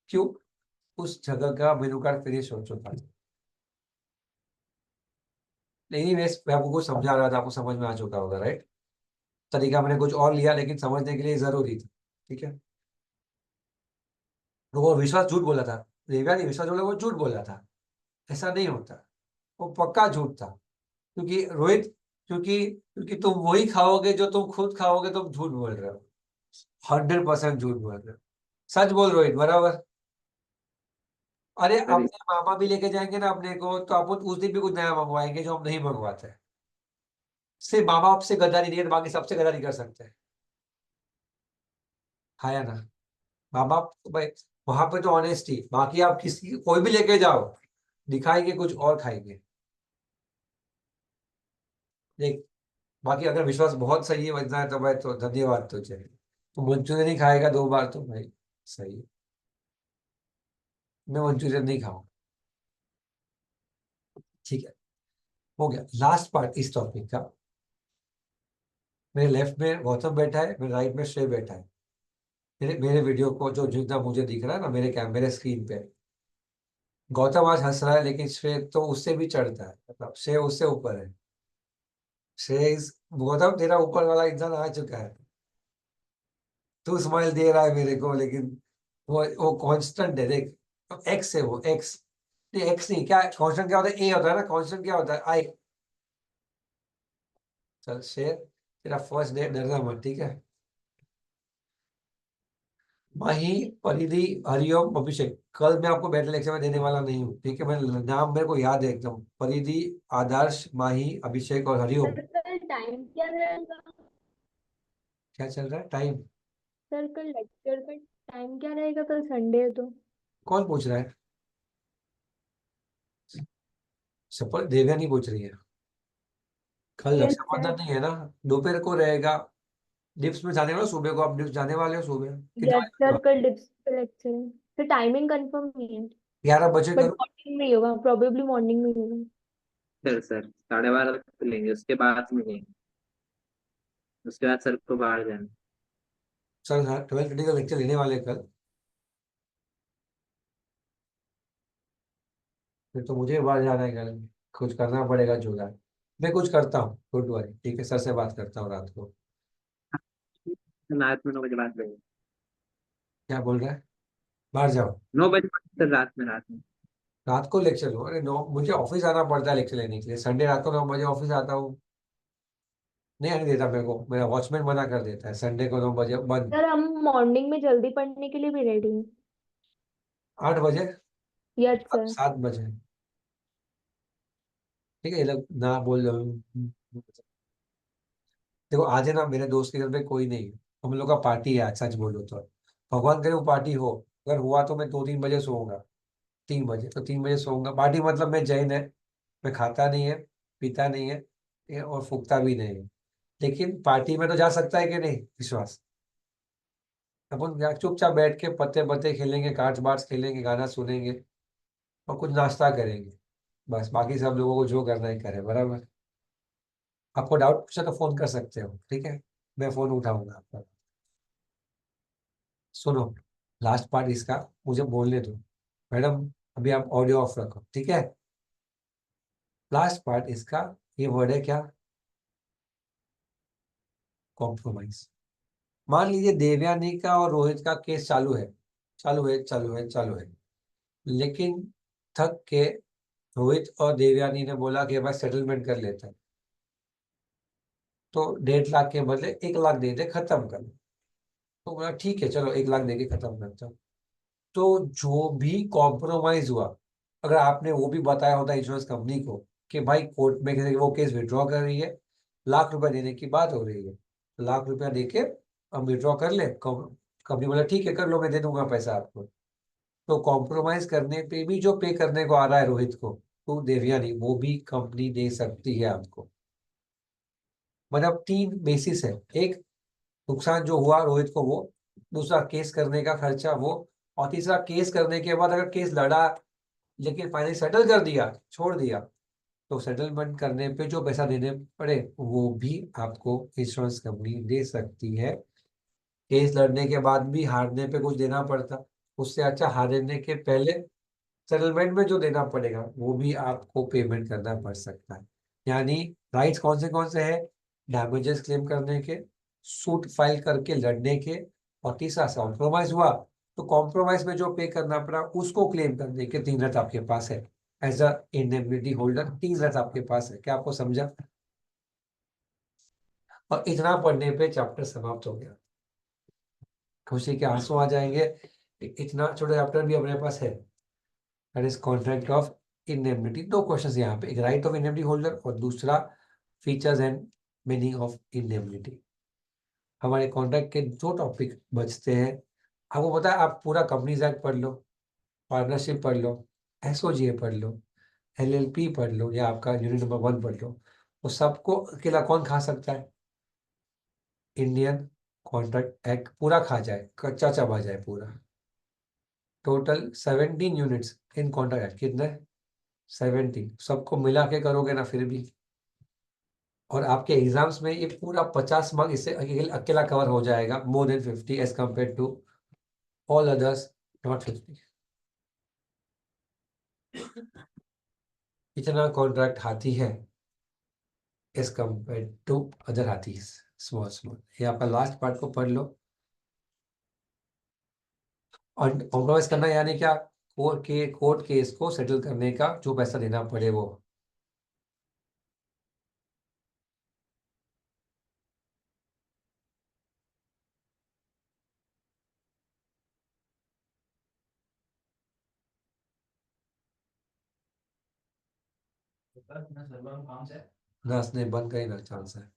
क्यों? उस जगह का मेनू कार्ड फिनिश हो चुका था। नहीं, मैं आपको कुछ समझा रहा था, आपको समझ में आ चुका होगा, राइट? तरीका मैंने कुछ और लिया, लेकिन समझने के लिए जरूरी था। ठीक है। तो वो विश्वास झूठ बोला था, देवया ने विश्वास बोला, वो झूठ बोला था। ऐसा नहीं होता, वो पक्का झूठ था। क्योंकि रोहित, क्योंकि तुम वही खाओगे जो तुम खुद खाओगे, तुम झूठ बोल रहे हो। 100% झूठ बोल रहे हो। सच बोल रोहित, बराबर। अरे सर अपने मामा भी लेके जाएंगे ना अपने को, तो अपन उस दिन भी कुछ नया मंगवाएंगे जो हम नहीं मंगवाते। सिर्फ माँ बाप से गद्दारी नहीं है, तो बाकी सबसे गद्दारी कर सकते हैं। हाँ या ना? माँ बाप भाई, वहां पे तो ऑनेस्टी, बाकी आप किसी कोई भी लेके जाओ, दिखाएंगे कुछ और खाएंगे। देख, बाकी अगर विश्वास बहुत सही है, बजना है, तो भाई तो धन्यवाद तुझे। तो मंचूरियन ही खाएगा 2 बार तो भाई सही है। मैं मंचूरियन नहीं खाऊंगा। ठीक है, हो गया लास्ट पार्ट इस टॉपिक का। मेरे लेफ्ट में गौतम बैठा है, मेरे राइट में श्रेय बैठा है। मेरे मेरे वीडियो को जो जितना मुझे दिख रहा है ना, मेरे कैमरे स्क्रीन पे, गौतम आज हंस रहा है, लेकिन श्रेय तो उससे भी चढ़ता है, मतलब श्रेय उससे ऊपर है। शेष गौतम तेरा ऊपर वाला इंसान आ चुका है, तू स्माइल दे रहा है मेरे को, लेकिन वो कांस्टेंट है देख, एक्स है वो, एक्स नहीं, एक्स नहीं, क्या कांस्टेंट क्या होता है, ए होता है ना, कांस्टेंट क्या होता है, आई। चल शेर, तेरा फर्स्ट डे, डरना मत, ठीक है। माही, परिधि, हरिओम, अभिषेक, कल मैं आपको बैटल लेक्चर में देने वाला नहीं हूँ, ठीक है, मैं नाम मेरे को याद है एकदम, परिधि, आदर्श, माही, अभिषेक और हरिओम। सर कल टाइम क्या रहेगा? क्या चल रहा है टाइम? सर कल लेक्चर का टाइम क्या रहेगा? कल संडे है तो। कौन पूछ रहा है? सफल देविया नहीं पूछ रही है। कल यस रक्षाबंधन सर। नहीं है ना, दोपहर को रहेगा। डिप्स में जाने वाले हो सुबह को, आप डिप्स जाने वाले हो सुबह कितने यस बजे? सर कल डिप्स का लेक्चर है। तो टाइमिंग कंफर्म नहीं है, 11 बजे बट करो। मॉर्निंग में ही होगा, प्रोबेबली मॉर्निंग में ही होगा। सर 12:30 तक लेंगे, उसके बाद मिलेंगे, उसके बाद सर को बाहर जाना। सर 12:30 का लेक्चर लेने वाले हैं कल, फिर तो मुझे बाहर जाना है कल, कुछ करना पड़ेगा जुगाड़। मैं कुछ करता हूँ, डोंट वरी, ठीक है, सर से बात करता हूँ रात को। रात में 9 बजे बात करेंगे। क्या बोल रहा है? बाहर जाओ। 9 बजे सर, रात में। रात को लेक्चर लो, अरे 9, मुझे ऑफिस आना पड़ता है लेक्चर लेने के लिए, संडे रात को 9 बजे ऑफिस आता हूँ। नहीं आने देता मेरे को, मेरा वॉचमैन मना कर देता है, संडे को 9 बजे बंद। सर हम मॉर्निंग में जल्दी पढ़ने के लिए भी रेडी हैं। 8 बजे, यस सर। 7 बजे, ठीक है, ये लोग ना बोल रहे हो। देखो आज है ना, मेरे दोस्त के घर पे कोई नहीं है, हम लोग का पार्टी है आज, सच बोलो तो। भगवान करे वो पार्टी हो, अगर हुआ तो मैं 2-3 बजे सोऊंगा, 3 बजे, तो 3 बजे सोऊंगा। पार्टी मतलब मैं जैन है, मैं खाता नहीं है, पीता नहीं है, और फूकता भी नहीं है, लेकिन पार्टी में तो जा सकता है कि नहीं, विश्वास। अपन यहाँ चुपचाप बैठ के पत्ते पत्ते खेलेंगे, कार्ड्स बार्ड्स खेलेंगे, गाना सुनेंगे और कुछ नाश्ता करेंगे, बस। बाकी सब लोगों को जो करना है करे, बराबर। आपको डाउट पूछा तो फोन कर सकते हो, ठीक है, मैं फोन उठाऊंगा आपका। सुनो, लास्ट पार्ट इसका मुझे बोलने दो, मैडम, अभी आप ऑडियो ऑफ रखो, ठीक है। लास्ट पार्ट इसका, ये वर्ड है क्या? कॉम्प्रोमाइज। मान लीजिए देवयानी का और रोहित का केस चालू है, चालू है, चालू है, चालू है, लेकिन थक के रोहित और देवयानी ने बोला कि बस सेटलमेंट कर लेते हैं, तो 1.5 लाख के बदले 1 लाख दे दे, खत्म कर। तो बोला ठीक है, चलो 1 लाख दे के खत्म करता हूँ। तो जो भी कॉम्प्रोमाइज हुआ, अगर आपने वो भी बताया होता इंश्योरेंस कंपनी को कि भाई कोर्ट में वो केस विड्रॉ कर रही है, लाख 1 लाख देने की बात हो रही है, तो लाख 1 लाख दे के हम विड्रॉ कर ले, कंपनी बोला ठीक है कर लो, मैं दे दूंगा पैसा आपको। तो कॉम्प्रोमाइज करने पे भी जो पे करने को आ रहा है रोहित को, तो देवयानी, वो भी कंपनी दे सकती है आपको। मतलब 3 बेसिस है, एक, नुकसान जो हुआ रोहित को वो, दूसरा केस करने का खर्चा वो, और तीसरा केस करने के बाद अगर केस लड़ा लेकिन फाइनली सेटल कर दिया, छोड़ दिया, तो सेटलमेंट करने पे जो पैसा देने पड़े वो भी आपको इंश्योरेंस कंपनी दे सकती है। केस लड़ने के बाद भी हारने पे कुछ देना पड़ता, उससे अच्छा हारने के पहले सेटलमेंट में जो देना पड़ेगा वो भी आपको पेमेंट करना पड़ सकता है। यानी राइट्स कौन से हैं? डैमेजेस क्लेम करने के, सूट फाइल करके लड़ने के, और तीसरा कॉम्प्रोमाइज हुआ तो कॉम्प्रोमाइज में जो पे करना पड़ा उसको क्लेम करने के 3 राइट आपके पास है। As a indemnity holder 3 right आपके पास है। क्या आपको समझा? और इतना पढ़ने पे चैप्टर समाप्त हो गया, खुशी के आंसू आ जाएंगे। इतना छोटा चैप्टर भी अपने पास है, that is contract of indemnity. 2 questions यहाँ पे, एक राइट ऑफ इंडेमनिटी होल्डर और दूसरा features and meaning of indemnity. हमारे कॉन्ट्रैक्ट के 2 टॉपिक बचते हैं। आपको पता है, आप पूरा कंपनीज एक्ट पढ़ लो, पार्टनरशिप पढ़ लो, एसओजीए पढ़ लो, एलएलपी पढ़ लो, या आपका यूनिट नंबर 1 पढ़ लो, तो सबको अकेला कौन खा सकता है? इंडियन कॉन्ट्रैक्ट एक्ट पूरा खा जाए, कच्चा चबा जाए पूरा। Total 17 units in contract act, कितने? 17, सबको मिला के करोगे ना फिर भी। और आपके एग्जाम्स में ये पूरा 50 मार्क्स इससे अकेला कवर हो जाएगा, more than 50 as compare to all others, not 50। इतना कॉन्ट्रैक्ट हाथी है। एज कंपेयर टू अदर हाथीज, स्मॉल स्मॉल। ये आपका लास्ट पार्ट को पढ़ लो। और कॉम्प्रोमाइज करना यानी क्या, कोर्ट केस को सेटल करने का जो पैसा देना पड़े वो। नर्स ने बंद करी ना चांस है।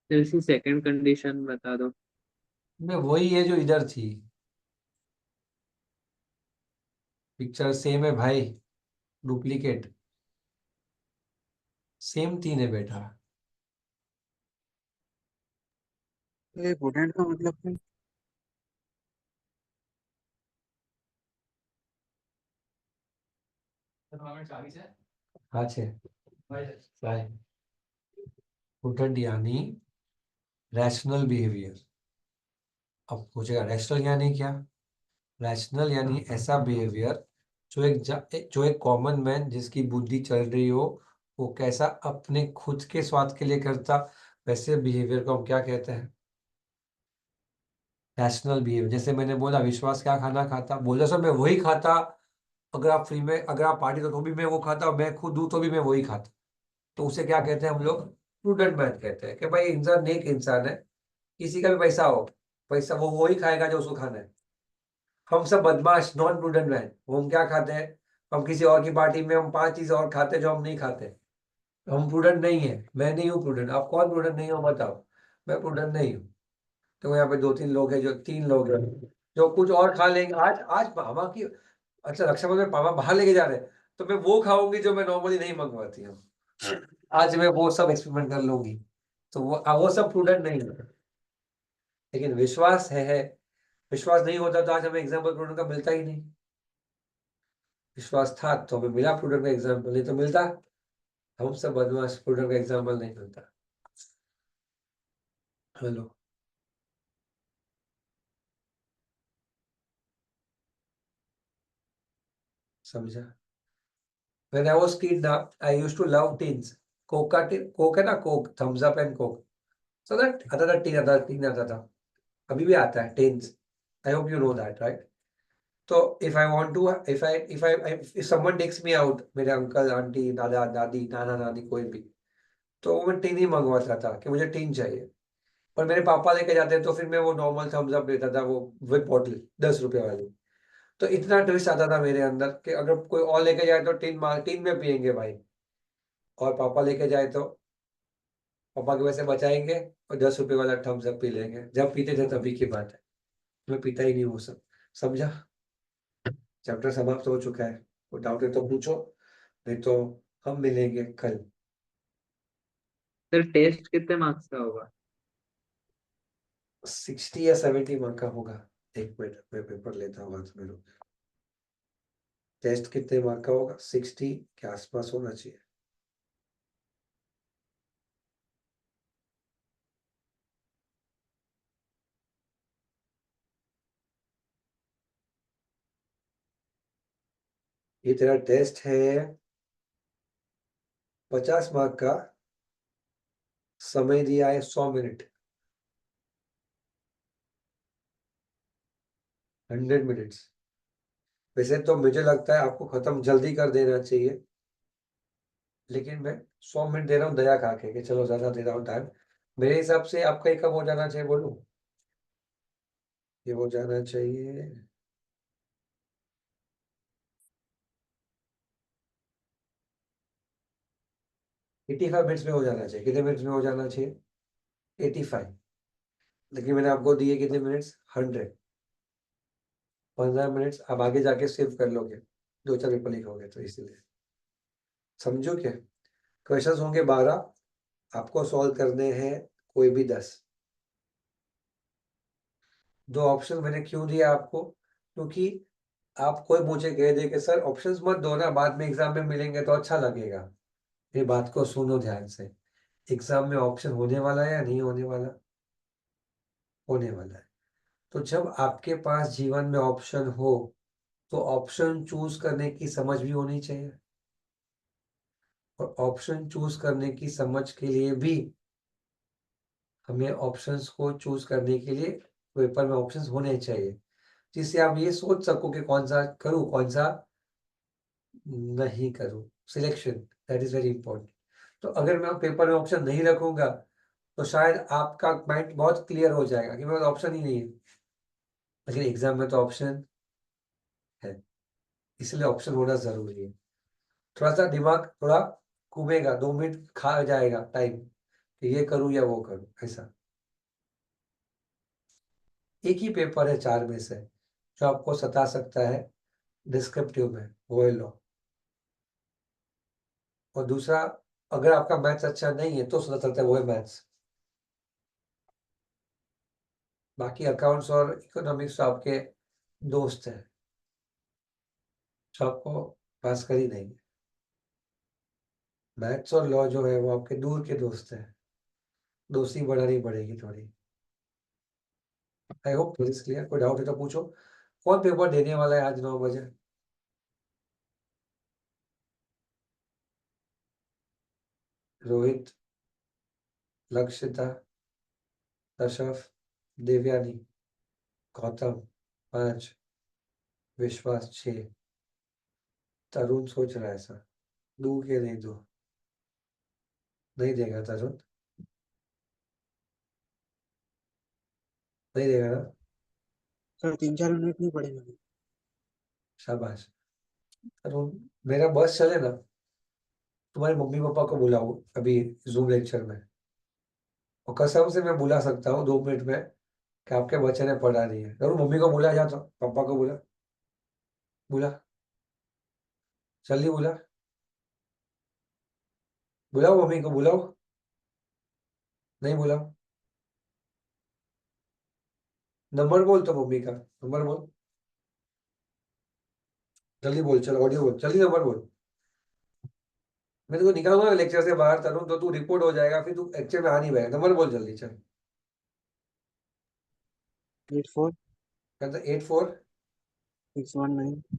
तो इसकी सेकंड कंडीशन बता दो। में वही है जो इधर थी, पिक्चर सेम है भाई, डुप्लीकेट सेम तीन है बेटा। ये वुडेंट का मतलब क्या? हाँ छे प्रूडेंट यानी रैशनल बिहेवियर। अब पूछेगा रैशनल यानी क्या। रैशनल यानी ऐसा बिहेवियर जो एक कॉमन मैन जिसकी बुद्धि चल रही हो, वो कैसा अपने खुद के स्वाद के लिए करता, वैसे बिहेवियर को हम क्या कहते हैं, रैशनल बिहेवियर। जैसे मैंने बोला विश्वास क्या खाना खाता, बोले सर मैं वही खाता, अगर आप फ्री में, अगर आप पार्टी दो तो भी मैं वो खाता, मैं खुद दूं तो भी मैं वही खाता। तो उसे क्या कहते हैं हम लोग, प्रूडेंट मैन कहते हैं कि भाई इंसान नेक इंसान है, किसी का भी पैसा हो, पैसा वो वही खाएगा जो उसको खाना है। हम सब बदमाश नॉन प्रूडेंट मैन, वो हम क्या खाते हैं, हम किसी और की पार्टी में हम 5 चीज और खाते हैं जो हम नहीं खाते। हम प्रूडेंट नहीं है, मैं नहीं हूँ प्रूडेंट। आप कौन प्रूडेंट नहीं हो बताओ। मैं प्रूडेंट नहीं हूँ। तो यहाँ पे 2-3 लोग हैं, जो 3 लोग हैं जो कुछ और खा लेंगे। आज आज मामा की, अच्छा रक्षाबंधन में मामा बाहर लेके जा रहे हैं, तो मैं वो खाऊंगी जो मैं नॉर्मली नहीं मंगवाती हूँ। आज मैं वो सब एक्सपेरिमेंट कर लूंगी। तो वो सब प्रूडेंट नहीं है। लेकिन विश्वास है, विश्वास नहीं होता तो आज हमें एग्जाम्पल प्रूडेंट का मिलता ही नहीं। विश्वास था तो हमें मिला प्रूडेंट का एग्जाम्पल, नहीं तो मिलता। हम सब बदमाश, प्रूडेंट का एग्जाम्पल नहीं मिलता। हेलो, समझा। When I was kid ना, I used to love teens. Coke का कोक है ना, Coke, Thums Up and Coke. So that आता था टीन आता था, अभी भी आता है tens. I hope you know that right. तो if I want to, if someone takes me out, मेरे अंकल आंटी दादा दादी नाना नानी कोई भी, तो मैं टीन ही मंगवाता था कि मुझे टीन चाहिए। और मेरे पापा लेके जाते तो फिर मैं वो नॉर्मल थम्स अप लेता था, वो विद बॉटल 10 रुपए वाली। तो इतना ट्विस्ट आता था मेरे अंदर कि अगर कोई और लेके जाए तो टीन में पियेंगे भाई, और पापा लेके जाए तो पापा के पैसे बचाएंगे और 10 रुपए वाला थम्स अप पी लेंगे। जब पीते थे तभी की बात है, मैं पीता ही नहीं वो सब। समझा। चैप्टर समाप्त हो चुका है, कोई डाउट है तो पूछो, नहीं तो हम मिलेंगे कल। सर टेस्ट कितने मार्क्स का होगा? 60 या 70 मार्क का होगा। एक मिनट मैं पेपर लेता हूँ हाथ में, रुक। टेस्ट कितने मार्क का होगा, 60 के आसपास होना चाहिए। ये तेरा टेस्ट है 50 मार्क का। समय दिया है 100 मिनट, 100 मिनट्स। वैसे तो मुझे लगता है आपको खत्म जल्दी कर देना चाहिए, लेकिन मैं 100 मिनट दे रहा हूँ दया खा के कि चलो ज्यादा दे रहा हूँ टाइम। मेरे हिसाब से आपका ही कब हो जाना चाहिए बोलूं। ये हो जाना चाहिए। 85 मिनट्स में हो जाना चाहिए। कितने मिनट्स में हो जाना चाहिए? 85। लेकिन मैंने आपको दिए कितने मिनट्स? 100। 15 मिनट्स आप आगे जाके सेव कर लोगे, 2-4 पेपर लिखोगे तो, इसीलिए समझो क्या। क्वेश्चंस होंगे 12, आपको सॉल्व करने हैं कोई भी 10। 2 ऑप्शन मैंने क्यों दिया आपको? क्योंकि आप कोई मुझे कह दे कि सर ऑप्शंस मत दो ना, बाद में एग्जाम में मिलेंगे तो अच्छा लगेगा। ये बात को सुनो ध्यान से। एग्जाम में ऑप्शन होने वाला है या नहीं होने वाला? होने वाला है। तो जब आपके पास जीवन में ऑप्शन हो तो ऑप्शन चूज करने की समझ भी होनी चाहिए, और ऑप्शन चूज करने की समझ के लिए भी हमें ऑप्शंस को चूज करने के लिए पेपर में ऑप्शंस होने चाहिए, जिससे आप ये सोच सको कि कौन सा करूं कौन सा नहीं करूं। Selection, that is very important. तो अगर मैं पेपर में ऑप्शन नहीं रखूंगा तो शायद आपका माइंड बहुत क्लियर हो जाएगा कि मेरे पास ऑप्शन ही नहीं है। लेकिन एग्जाम में तो ऑप्शन है, इसलिए ऑप्शन होना जरूरी है। थोड़ा सा दिमाग थोड़ा घूमेगा, 2 मिनट खा जाएगा टाइम कि ये करूं या वो करूं, ऐसा। एक ही पेपर है 4 में से जो आपको सता सकता है डिस्क्रिप्टिव में, वो है लॉ। और दूसरा, अगर आपका मैथ्स अच्छा नहीं है तो सता सकता है, वो है मैथ्स। बाकी अकाउंट्स और इकोनॉमिक्स आपके दोस्त हैं, जो आपको पास कर ही नहीं। मैथ्स और लॉ जो है वो आपके दूर के दोस्त हैं, दोस्ती बढ़ानी पड़ेगी थोड़ी। I hope this clear. कोई डाउट है तो पूछो। कौन पेपर देने वाला है आज 9 बजे? रोहित, लक्षिता, कश्यप, देवयानी, गौतम 5, विश्वास 6, तरुण सोच रहा है सर दूं के नहीं दूं। नहीं देगा तरुण? नहीं देगा ना? सर 3-4 मिनट नहीं पड़ेगा। शाबाश तरुण। मेरा बस चले ना, तुम्हारे मम्मी पापा को बुलाओ अभी जूम लेक्चर में, और कसम से मैं बुला सकता हूँ 2 मिनट में कि आपके बच्चे ने पढ़ा नहीं है। जरूर मम्मी को बुला, जाता पापा को बुला, बुला जल्दी बुला, बुलाओ मम्मी को बुलाओ। नहीं बुलाओ, नंबर बोल तो मम्मी का नंबर बोल, जल्दी बोल, चल ऑडियो बोल, जल्दी नंबर बोल। मैं तुझको निकालूंगा लेक्चर से बाहर तरुण, तो तू रिपोर्ट हो जाएगा, फिर तू लेक्चर में आ नहीं पाएगा। नंबर बोल जल्दी, चल। 84 कहता 84। 619।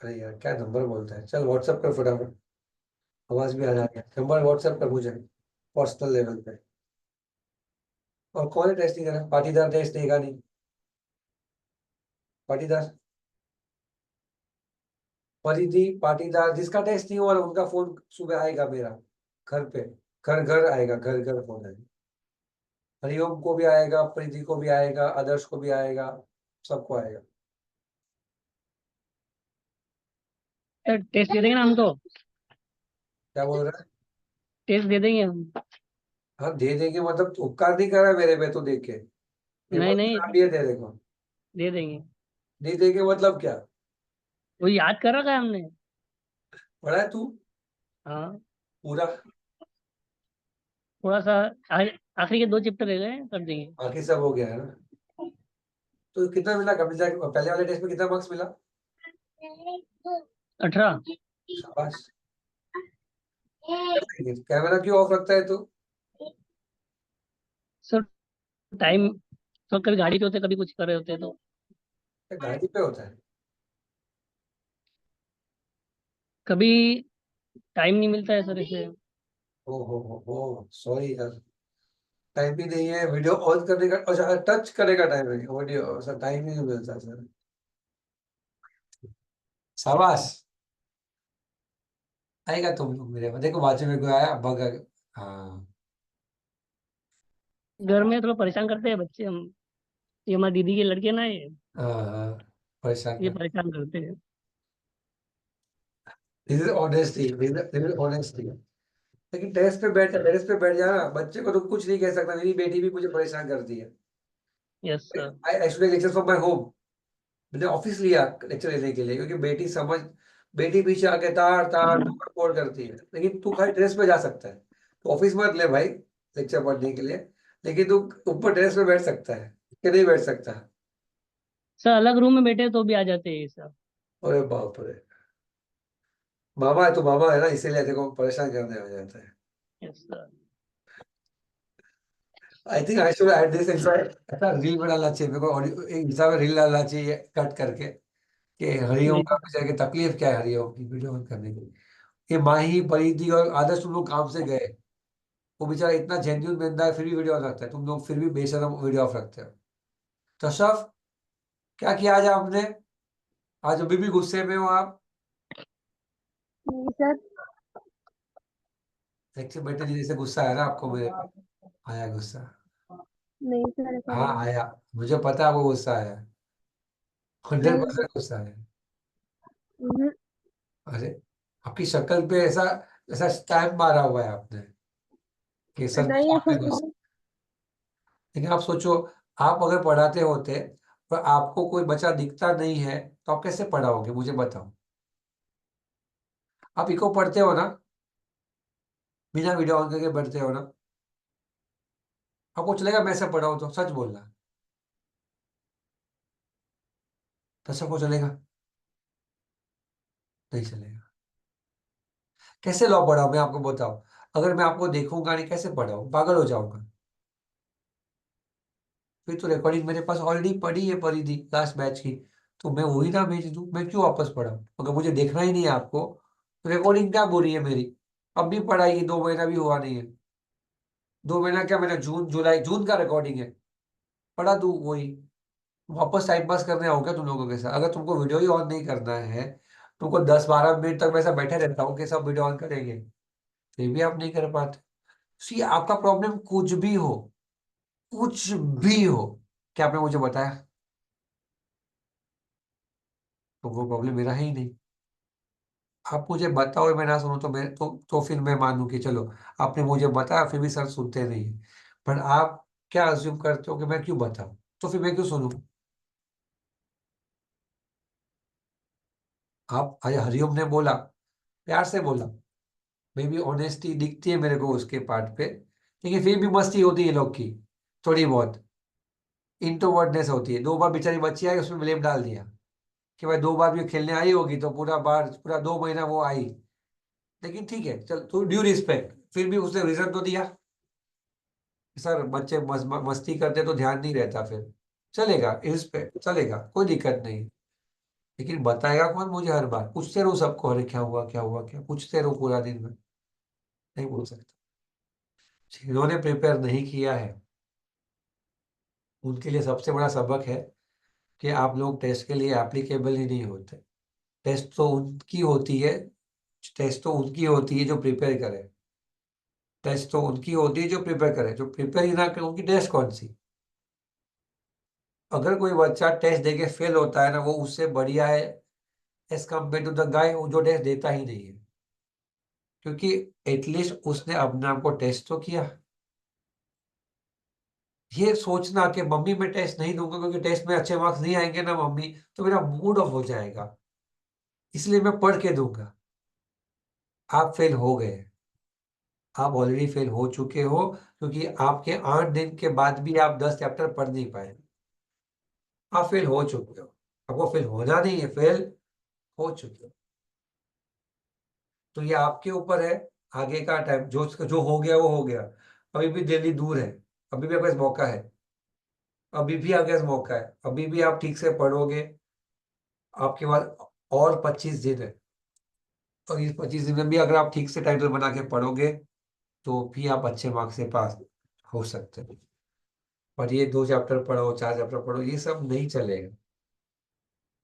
अरे यार क्या नंबर बोलता है, चल व्हाट्सएप कर फटाफट, आवाज भी आ जाती है। नंबर व्हाट्सएप कर मुझे पर्सनल लेवल पे। और कौन है टेस्ट नहीं करा? पाटीदार टेस्ट देगा नहीं? पाटीदार, परिधि पाटीदार, जिसका टेस्ट नहीं हुआ ना, उनका फोन सुबह आएगा मेरा घर पे। घर घर आएगा, घर घर फोन आएगा। हरिओम को भी आएगा, परिधि को भी आएगा, आदर्श को भी आएगा, सबको आएगा। टेस्ट दे देंगे ना हम तो। क्या बोल रहा है? टेस्ट दे देंगे हम। हाँ दे देंगे, मतलब उपकार नहीं कर रहा मेरे पे तो देख के, नहीं पेपर नहीं, खराब ये दे देखो। दे देंगे। नहीं देंगे मतलब क्या? वो याद कर रखा है हमने। पढ़ा है तू हाँ, पूरा? थोड़ा सा आखिरी के 2 चैप्टर रह गए हैं, कर देंगे। बाकी सब हो गया है ना? तो कितना मिला कविता के पहले वाले टेस्ट में, कितना मार्क्स मिला? 18। शाबाश। कैमरा क्यों ऑफ रखता है तू? सर टाइम, तो कभी गाड़ी पे होते कभी कुछ कर रहे होते तो। गाड़ी पे होता है? कभी टाइम नहीं मिलता है सर इसे। ओ हो सॉरी यार, टाइम भी नहीं है वीडियो ऑन करने का, अच्छा टच करने का टाइम नहीं, वीडियो सर टाइम ही नहीं मिलता सर। शाबाश। आएगा तुम लोग मेरे में, देखो बाजू में कोई आया बग हाँ। घर में थोड़ा परेशान करते हैं बच्चे हम, ये हमारी दीदी के लड़के ना, ये हाँ, परेशान ये कर। परेशान करते हैं। This is honesty, this is honesty. लेकिन टेरेस पे बैठ जाना, बच्चे को तो कुछ नहीं कह सकता। मेरी बेटी भी मुझे परेशान करती है। Yes sir. I should lecture from my home. मैंने ऑफिस लिया लेक्चर लेने के लिए, क्योंकि बेटी पीछे आके तार तार फोड़ करती है। लेकिन तू खाली टेरेस पे जा सकता है, तो ऑफिस मत ले भाई लेक्चर पढ़ने के लिए। लेकिन तू ऊपर टेरेस पे बैठ सकता है कि नहीं बैठ सकता? सर अलग रूम में बैठे तो भी आ जाते हैं ये सब। अरे बाप रे, मामा है तो मामा है ना, इसीलिए देखो परेशान करने आ जाता है। Yes sir. I think I should add this inside. ऐसा रील में डालना चाहिए मेरे को, ऑडियो एक इंस्टा में रील डालना चाहिए कट करके, कि हरिओम का बेचारे की तकलीफ क्या है, हरिओम की वीडियो ऑन करने की। ये माही परिधि और आदर्श तुम लोग काम से गए, वो बेचारा इतना जेन्युइन बंदा है फिर भी वीडियो ऑन रखता है, तुम लोग फिर भी बेशरम वीडियो ऑफ रखते हो। तो शफ, क्या किया आज आपने? आज अभी भी गुस्से में हो आप? नहीं सर। लेक्चर बैठे जी जैसे गुस्सा आया ना आपको मेरे पे? आया गुस्सा? नहीं सर, ऐसा हाँ नहीं है। आया, मुझे पता है वो गुस्सा आया, नहीं 100% गुस्सा आया। हम्म, अरे, आपकी शक्ल पे ऐसा ऐसा स्टैम्प मारा हुआ है आपने कि सर नहीं आपने ऐसा गुस्सा। नहीं। लेकिन आप सोचो, आप अगर पढ़ाते होते पर आपको कोई बच्चा दिखता नहीं है, तो आप कैसे पढ़ाओगे मुझे बताओ? आप इको पढ़ते हो ना, बिना वीडियो ऑन करके पढ़ते हो ना? आपको चलेगा मैं ऐसा पढ़ाऊँ तो? सच बोलना, तो सबको चलेगा? नहीं चलेगा। कैसे लॉ पढ़ाऊं मैं आपको बताओ? अगर मैं आपको देखूंगा नहीं कैसे पढ़ाऊं, पागल हो जाऊंगा। फिर तो रिकॉर्डिंग मेरे पास ऑलरेडी पड़ी है परिधि लास्ट बैच की, तो मैं वही ना भेज दूं, मैं क्यों वापस पढ़ाऊं? अगर मुझे देखना ही नहीं है आपको, तो रिकॉर्डिंग क्या बुरी है मेरी? अब भी पढ़ाई 2 महीना भी हुआ नहीं है। 2 महीना क्या, मेरा जून जुलाई जून का रिकॉर्डिंग है, पढ़ा दूं वही? वापस टाइम पास करने आओ क्या तुम लोगों के साथ? अगर तुमको वीडियो ही ऑन नहीं करना है, तुमको 10-12 मिनट तक मैं ऐसा बैठे रहता हूँ कि सब वीडियो ऑन करेंगे, फिर भी आप नहीं कर पाते। सी आपका प्रॉब्लम कुछ भी हो, कुछ भी हो, क्या आपने मुझे बताया? तो वो प्रॉब्लम मेरा है ही नहीं। आप मुझे बताओ, मैं ना सुनूं तो मैं तो फिर मैं मानूं कि चलो आपने मुझे बताया, फिर भी सर सुनते नहीं है। पर आप क्या अज्यूम करते हो कि मैं क्यों बताऊं, तो फिर मैं क्यों सुनूं? आप आज हरिओम ने बोला, प्यार से बोला, मे बी ऑनेस्टी दिखती है मेरे को उसके पार्ट पे, लेकिन फिर भी मस्ती होती है लोग की, थोड़ी बहुत इंट्रोवर्टनेस होती है। 2 बार बेचारी बच्ची आई, उसमें ब्लेम डाल दिया कि भाई 2 बार भी खेलने आई होगी तो पूरा 2 महीना वो आई। लेकिन ठीक है, चल तू ड्यू रिस्पेक्ट, फिर भी उसने रीजन तो दिया कि सर बच्चे मस्ती करते तो ध्यान नहीं रहता, फिर चलेगा, रिस्पेक्ट चलेगा, कोई दिक्कत नहीं। लेकिन बताएगा कौन मुझे? हर बार पूछते रहो सबको, अरे क्या हुआ क्या हुआ, क्या पूछते रहो पूरा दिन में? नहीं बोल सकता। जिन्होंने प्रिपेयर नहीं किया है उनके लिए सबसे बड़ा सबक है कि आप लोग टेस्ट के लिए एप्लीकेबल ही नहीं होते। टेस्ट तो उनकी होती है, टेस्ट तो उनकी होती है जो प्रिपेयर करे। टेस्ट तो उनकी होती है जो प्रिपेयर करे, जो प्रिपेयर ही ना करे उनकी टेस्ट कौन सी? अगर कोई बच्चा टेस्ट देके फेल होता है ना, वो उससे बढ़िया है as compare to the guy जो टेस्ट देता ही नहीं है। क्योंकि एटलीस्ट उसने अपने आप को टेस्ट तो किया। ये सोचना कि मम्मी मैं टेस्ट नहीं दूंगा क्योंकि टेस्ट में अच्छे मार्क्स नहीं आएंगे ना मम्मी, तो मेरा मूड ऑफ हो जाएगा, इसलिए मैं पढ़ के दूंगा। आप फेल हो गए, आप ऑलरेडी फेल हो चुके हो, क्योंकि आपके 8 दिन के बाद भी आप 10 चैप्टर पढ़ नहीं पाए। आप फेल हो चुके हो, आपको फेल होना नहीं है, फेल हो चुके हो। तो ये आपके ऊपर है, आगे का टाइम जो हो गया वो हो गया। अभी भी दिल्ली दूर है, अभी भी आपके पास मौका है, अभी भी आपके पास मौका है, अभी भी आप ठीक से पढ़ोगे। आपके पास और 25 दिन है, और इस 25 दिन में भी अगर आप ठीक से टाइटल बना के पढ़ोगे तो भी आप अच्छे मार्क्स से पास हो सकते हैं। पर ये 2 चैप्टर पढ़ो, 4 चैप्टर पढ़ो, ये सब नहीं चलेगा,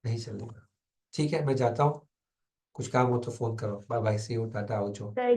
नहीं चलेगा। ठीक है, मैं जाता हूँ, कुछ काम हो तो फोन करो। Bye bye, see you, tata, आओ। सर